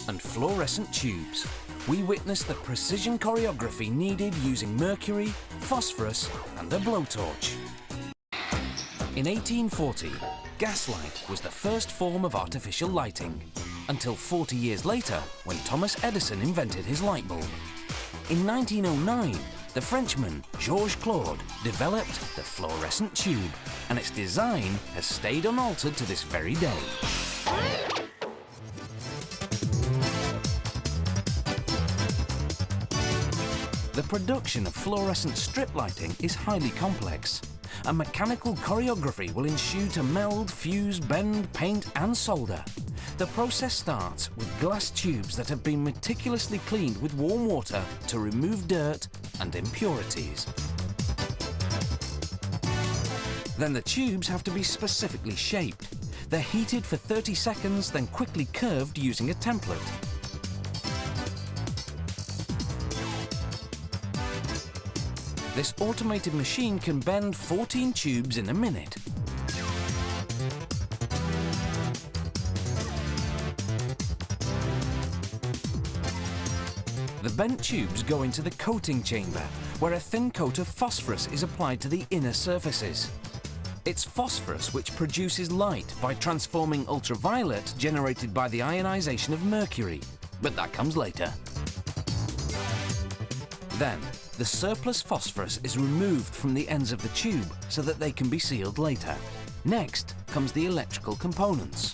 and fluorescent tubes, we witness the precision choreography needed using mercury, phosphorus and a blowtorch. In 1840, gaslight was the first form of artificial lighting, until 40 years later when Thomas Edison invented his light bulb. In 1909, the Frenchman Georges Claude developed the fluorescent tube, and its design has stayed unaltered to this very day. The production of fluorescent strip lighting is highly complex. A mechanical choreography will ensue to meld, fuse, bend, paint and solder. The process starts with glass tubes that have been meticulously cleaned with warm water to remove dirt and impurities. Then the tubes have to be specifically shaped. They're heated for 30 seconds, then quickly curved using a template. This automated machine can bend 14 tubes in a minute. The bent tubes go into the coating chamber, where a thin coat of phosphorus is applied to the inner surfaces. It's phosphorus which produces light by transforming ultraviolet generated by the ionization of mercury, but that comes later. Then, the surplus phosphorus is removed from the ends of the tube so that they can be sealed later. Next comes the electrical components.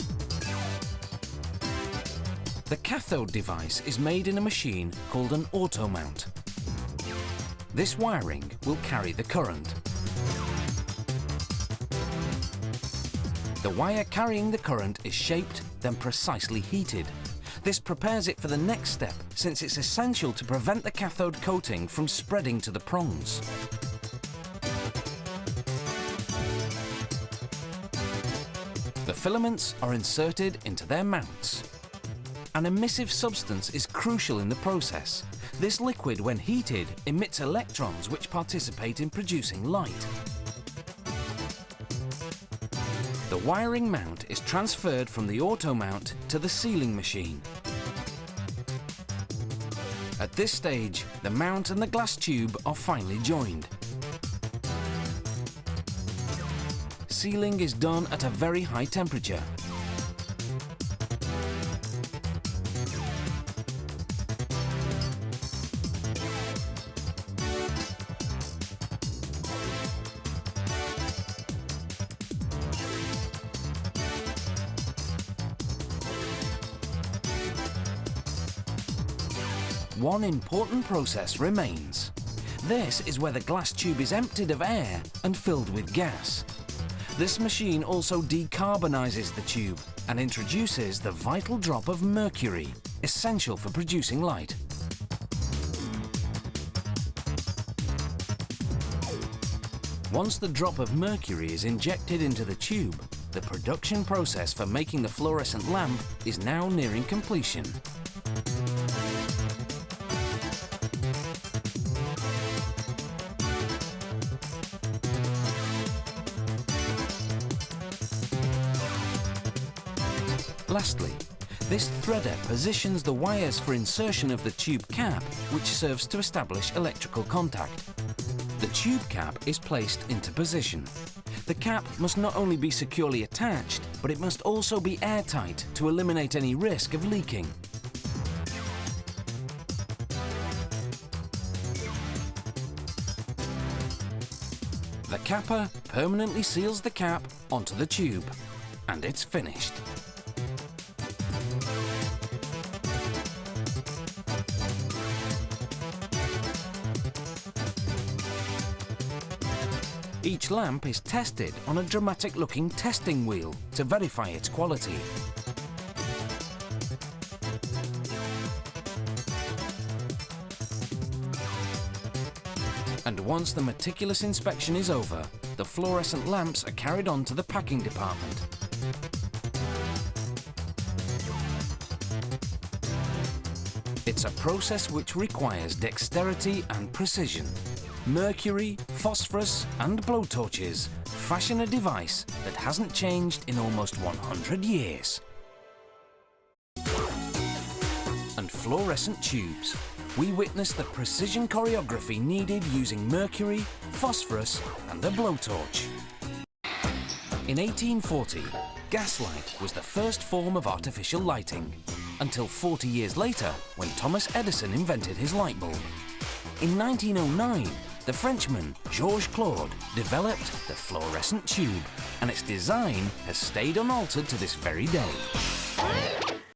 The cathode device is made in a machine called an auto-mount. This wiring will carry the current. The wire carrying the current is shaped, then precisely heated. This prepares it for the next step, since it's essential to prevent the cathode coating from spreading to the prongs. The filaments are inserted into their mounts. An emissive substance is crucial in the process. This liquid, when heated, emits electrons which participate in producing light. The wiring mount is transferred from the auto mount to the sealing machine. At this stage, the mount and the glass tube are finely joined. Sealing is done at a very high temperature. One important process remains. This is where the glass tube is emptied of air and filled with gas. This machine also decarbonizes the tube and introduces the vital drop of mercury, essential for producing light. Once the drop of mercury is injected into the tube, the production process for making the fluorescent lamp is now nearing completion. Lastly, this threader positions the wires for insertion of the tube cap, which serves to establish electrical contact. The tube cap is placed into position. The cap must not only be securely attached, but it must also be airtight to eliminate any risk of leaking. The capper permanently seals the cap onto the tube, and it's finished. Each lamp is tested on a dramatic-looking testing wheel to verify its quality. And once the meticulous inspection is over, the fluorescent lamps are carried on to the packing department. It's a process which requires dexterity and precision. Mercury, phosphorus and blowtorches fashion a device that hasn't changed in almost 100 years. and fluorescent tubes, we witness the precision choreography needed using mercury, phosphorus and a blowtorch. In 1840, gaslight was the first form of artificial lighting, until 40 years later when Thomas Edison invented his light bulb. In 1909, the Frenchman Georges Claude developed the fluorescent tube, and its design has stayed unaltered to this very day.